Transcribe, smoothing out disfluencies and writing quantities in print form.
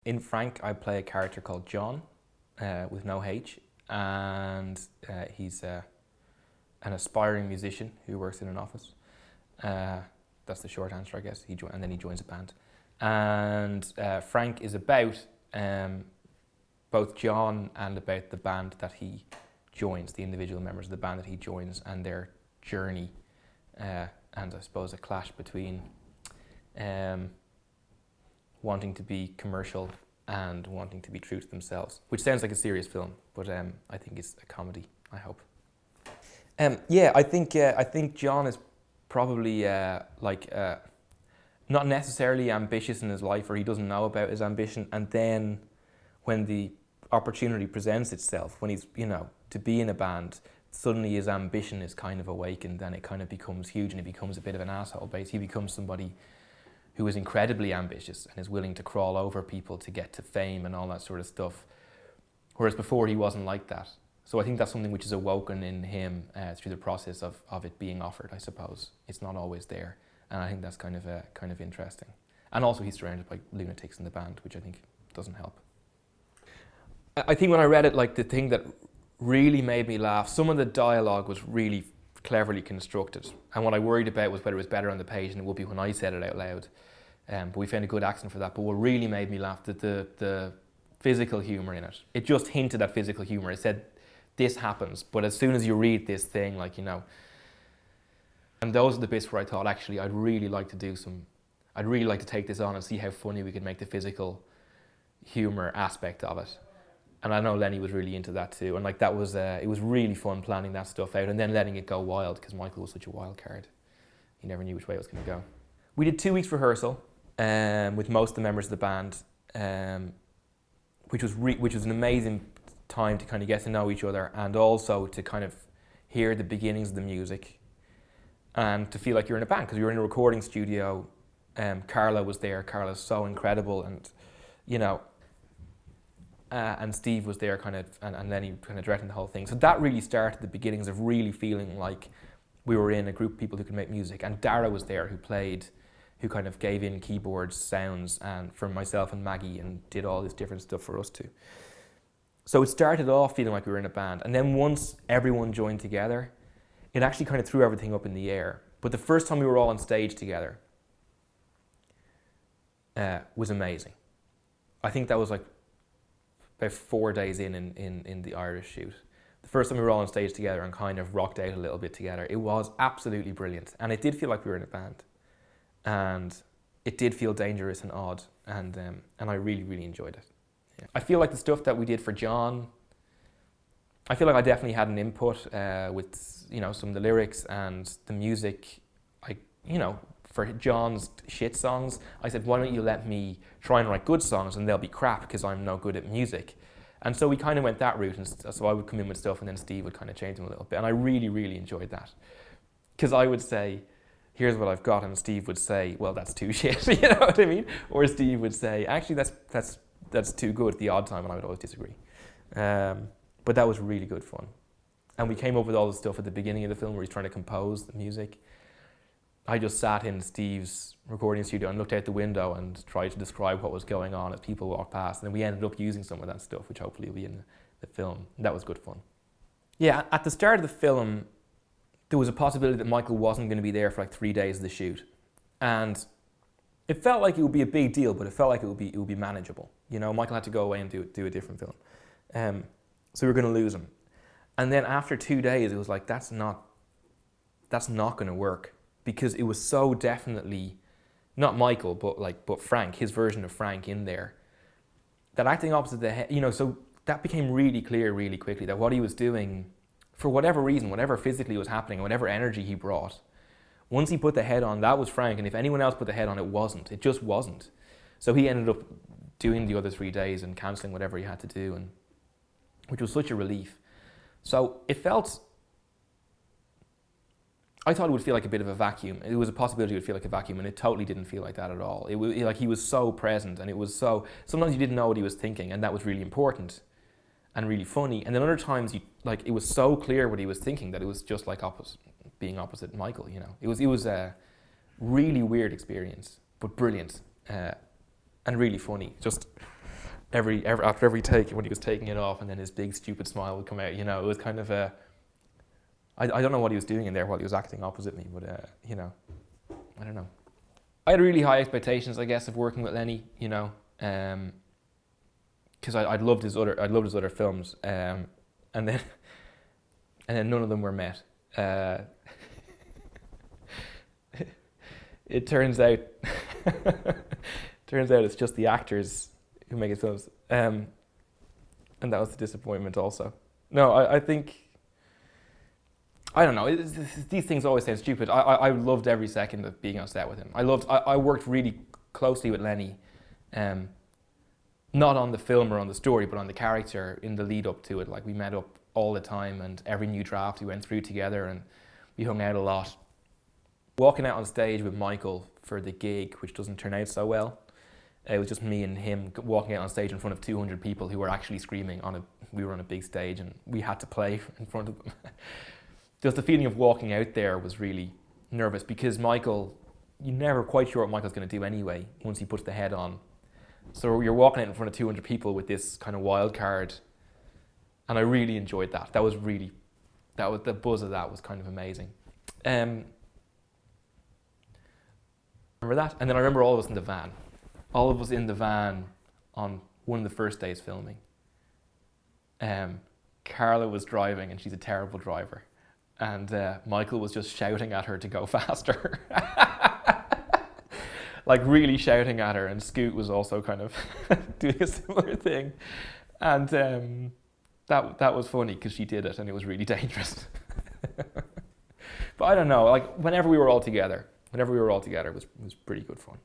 In Frank, I play a character called John, with no H, and he's an aspiring musician who works in an office. That's the short answer, I guess. And then he joins a band. And Frank is about both John and about the band that he joins, the individual members of the band that he joins, and their journey, and I suppose a clash between wanting to be commercial and wanting to be true to themselves, which sounds like a serious film, but I think it's a comedy, I hope. I think John is probably not necessarily ambitious in his life, or he doesn't know about his ambition, and then when the opportunity presents itself, when he's, to be in a band, suddenly his ambition is kind of awakened and it kind of becomes huge and he becomes a bit of an asshole. Basically, he becomes somebody who is incredibly ambitious and is willing to crawl over people to get to fame and all that sort of stuff, whereas before he wasn't like that. So I think that's something which is awoken in him through the process of it being offered, I suppose. It's not always there, and I think that's kind of interesting. And also he's surrounded by lunatics in the band, which I think doesn't help. I think when I read it, the thing that really made me laugh, some of the dialogue was really cleverly constructed, and what I worried about was whether it was better on the page than it would be when I said it out loud. But we found a good accent for that. But what really made me laugh, the physical humour in it. It just hinted at physical humour. It said, this happens, but as soon as you read this thing, and those are the bits where I thought, actually, I'd really like to take this on and see how funny we could make the physical humour aspect of it. And I know Lenny was really into that too, and that was it was really fun planning that stuff out and then letting it go wild, because Michael was such a wild card. He never knew which way it was going to go. We did 2 weeks rehearsal with most of the members of the band, which was an amazing time to kind of get to know each other, and also to kind of hear the beginnings of the music and to feel like you're in a band, because we were in a recording studio. Carla was there. Carla's so incredible, and and Steve was there and Lenny kind of directing the whole thing. So that really started the beginnings of really feeling like we were in a group of people who could make music. And Dara was there, who kind of gave in keyboards, sounds, and for myself and Maggie, and did all this different stuff for us too. So it started off feeling like we were in a band, and then once everyone joined together, it actually kind of threw everything up in the air. But the first time we were all on stage together was amazing. I think that was about 4 days in the Irish shoot. The first time we were all on stage together and kind of rocked out a little bit together, it was absolutely brilliant. And it did feel like we were in a band. And it did feel dangerous and odd, and I really, really enjoyed it. Yeah. I feel like the stuff that we did for John, I feel like I definitely had an input with some of the lyrics and the music. For John's shit songs, I said, why don't you let me try and write good songs and they'll be crap because I'm no good at music. And so we kind of went that route, and so I would come in with stuff and then Steve would kind of change them a little bit, and I really, really enjoyed that. Because I would say, here's what I've got, and Steve would say, well, that's too shit, you know what I mean? Or Steve would say, actually, that's too good, the odd time, and I would always disagree. But that was really good fun. And we came up with all the stuff at the beginning of the film where he's trying to compose the music. I just sat in Steve's recording studio and looked out the window and tried to describe what was going on as people walked past, and then we ended up using some of that stuff, which hopefully will be in the film. And that was good fun. Yeah, at the start of the film, there was a possibility that Michael wasn't going to be there for 3 days of the shoot. And it felt like it would be a big deal, but it felt like it would be manageable. Michael had to go away and do a different film. So we were going to lose him. And then after 2 days, it was like, that's not going to work, because it was so definitely not Michael, but Frank, his version of Frank in there. That acting opposite the head, so that became really clear really quickly, that what he was doing, for whatever reason, whatever physically was happening, whatever energy he brought, once he put the head on, that was Frank, and if anyone else put the head on, it wasn't. It just wasn't. So he ended up doing the other 3 days and cancelling whatever he had to do, and which was such a relief. So it felt, I thought it would feel like a bit of a vacuum. It was a possibility it would feel like a vacuum, and it totally didn't feel like that at all. It was like he was so present, and it was so, sometimes you didn't know what he was thinking, and that was really important and really funny. And then other times, it was so clear what he was thinking that it was just like being opposite Michael. It was a really weird experience, but brilliant and really funny. Just after every take when he was taking it off, and then his big stupid smile would come out. You know, it was kind of a. I don't know what he was doing in there while he was acting opposite me, but you know, I don't know. I had really high expectations, I guess, of working with Lenny. You know, because I'd loved his other films, and then none of them were met. It turns out it's just the actors who make his films, and that was the disappointment also. No, I think, I don't know, these things always sound stupid. I loved every second of being on set with him. I worked really closely with Lenny, not on the film or on the story, but on the character in the lead up to it. Like, we met up all the time, and every new draft we went through together, and we hung out a lot. Walking out on stage with Michael for the gig, which doesn't turn out so well, it was just me and him walking out on stage in front of 200 people who were actually screaming we were on a big stage and we had to play in front of them. Just the feeling of walking out there was really nervous, because Michael, you're never quite sure what Michael's going to do anyway once he puts the head on. So you're walking out in front of 200 people with this kind of wild card, and I really enjoyed that. The buzz of that was kind of amazing. Remember that? And then I remember all of us in the van. All of us in the van on one of the first days filming. Carla was driving, and she's a terrible driver. And Michael was just shouting at her to go faster. Like, really shouting at her. And Scoot was also kind of doing a similar thing. And that was funny, because she did it, and it was really dangerous. But I don't know, like, whenever we were all together, it was pretty good fun.